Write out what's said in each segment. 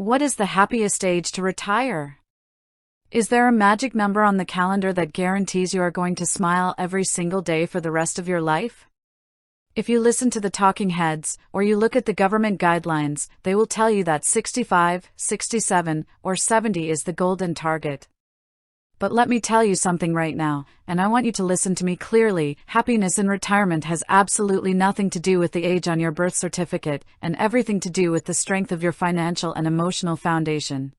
What is the happiest age to retire? Is there a magic number on the calendar that guarantees you are going to smile every single day for the rest of your life? If you listen to the talking heads, or you look at the government guidelines, they will tell you that 65, 67, or 70 is the golden target. But let me tell you something right now, and I want you to listen to me clearly. Happiness in retirement has absolutely nothing to do with the age on your birth certificate, and everything to do with the strength of your financial and emotional foundation.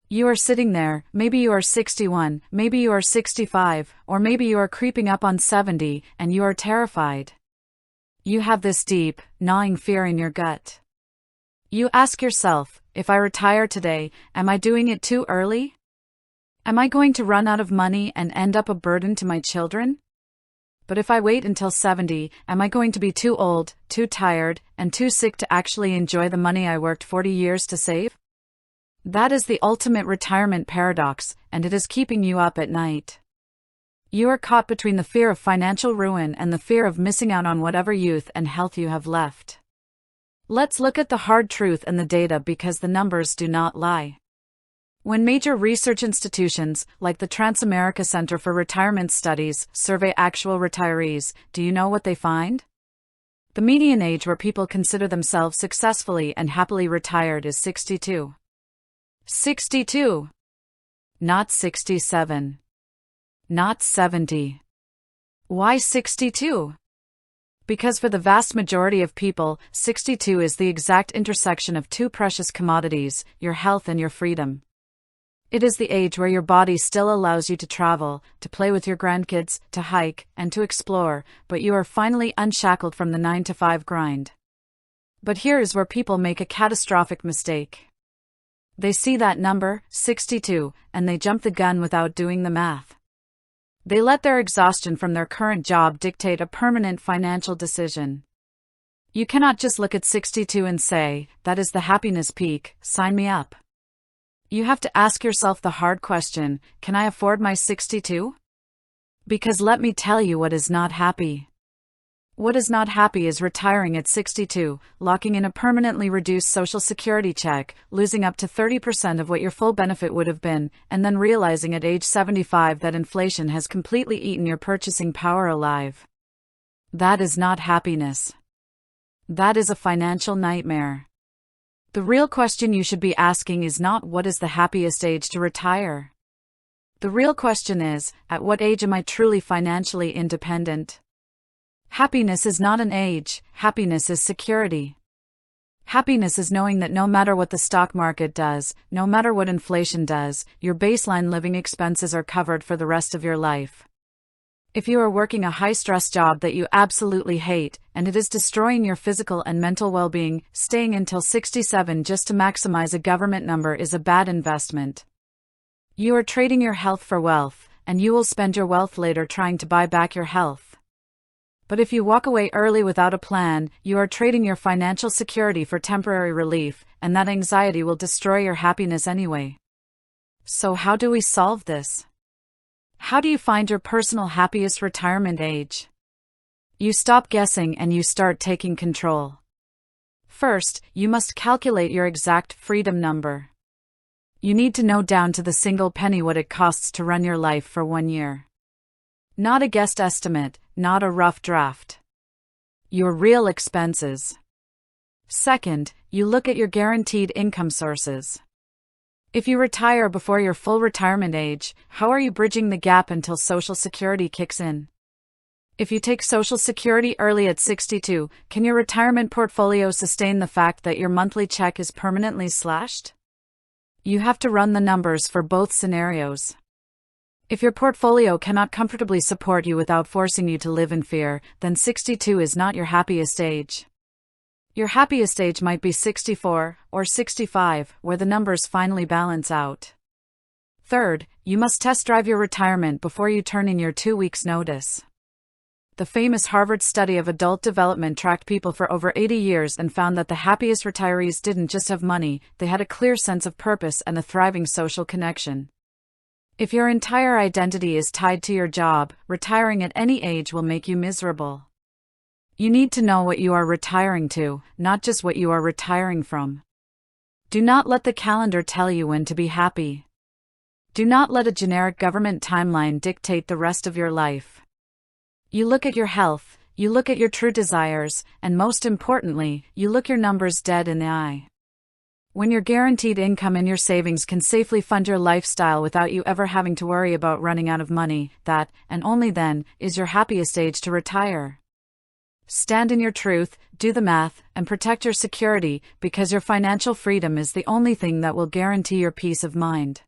You are sitting there, maybe you are 61, maybe you are 65, or maybe you are creeping up on 70, and you are terrified. You have this deep, gnawing fear in your gut. You ask yourself, if I retire today, am I doing it too early? Am I going to run out of money and end up a burden to my children? But if I wait until 70, am I going to be too old, too tired, and too sick to actually enjoy the money I worked 40 years to save? That is the ultimate retirement paradox, and it is keeping you up at night. You are caught between the fear of financial ruin and the fear of missing out on whatever youth and health you have left. Let's look at the hard truth and the data, because the numbers do not lie. When major research institutions, like the Transamerica Center for Retirement Studies, survey actual retirees, do you know what they find? The median age where people consider themselves successfully and happily retired is 62. 62. Not 67. Not 70. Why 62? Because for the vast majority of people, 62 is the exact intersection of two precious commodities, your health and your freedom. It is the age where your body still allows you to travel, to play with your grandkids, to hike, and to explore, but you are finally unshackled from the 9-to-5 grind. But here is where people make a catastrophic mistake. They see that number, 62, and they jump the gun without doing the math. They let their exhaustion from their current job dictate a permanent financial decision. You cannot just look at 62 and say, that is the happiness peak, sign me up. You have to ask yourself the hard question, can I afford my 62? Because let me tell you what is not happy. What is not happy is retiring at 62, locking in a permanently reduced Social Security check, losing up to 30% of what your full benefit would have been, and then realizing at age 75 that inflation has completely eaten your purchasing power alive. That is not happiness. That is a financial nightmare. The real question you should be asking is not what is the happiest age to retire. The real question is, at what age am I truly financially independent? Happiness is not an age, happiness is security. Happiness is knowing that no matter what the stock market does, no matter what inflation does, your baseline living expenses are covered for the rest of your life. If you are working a high-stress job that you absolutely hate, and it is destroying your physical and mental well-being, staying until 67 just to maximize a government number is a bad investment. You are trading your health for wealth, and you will spend your wealth later trying to buy back your health. But if you walk away early without a plan, you are trading your financial security for temporary relief, and that anxiety will destroy your happiness anyway. So how do we solve this? How do you find your personal happiest retirement age? You stop guessing and you start taking control. First, you must calculate your exact freedom number. You need to know down to the single penny what it costs to run your life for 1 year. Not a guessed estimate, not a rough draft. Your real expenses. Second, you look at your guaranteed income sources. If you retire before your full retirement age, how are you bridging the gap until Social Security kicks in? If you take Social Security early at 62, can your retirement portfolio sustain the fact that your monthly check is permanently slashed? You have to run the numbers for both scenarios. If your portfolio cannot comfortably support you without forcing you to live in fear, then 62 is not your happiest age. Your happiest age might be 64 or 65, where the numbers finally balance out. Third, you must test drive your retirement before you turn in your 2 weeks' notice. The famous Harvard study of adult development tracked people for over 80 years and found that the happiest retirees didn't just have money, they had a clear sense of purpose and a thriving social connection. If your entire identity is tied to your job, retiring at any age will make you miserable. You need to know what you are retiring to, not just what you are retiring from. Do not let the calendar tell you when to be happy. Do not let a generic government timeline dictate the rest of your life. You look at your health, you look at your true desires, and most importantly, you look your numbers dead in the eye. When your guaranteed income and your savings can safely fund your lifestyle without you ever having to worry about running out of money, that, and only then, is your happiest age to retire. Stand in your truth, do the math, and protect your security, because your financial freedom is the only thing that will guarantee your peace of mind.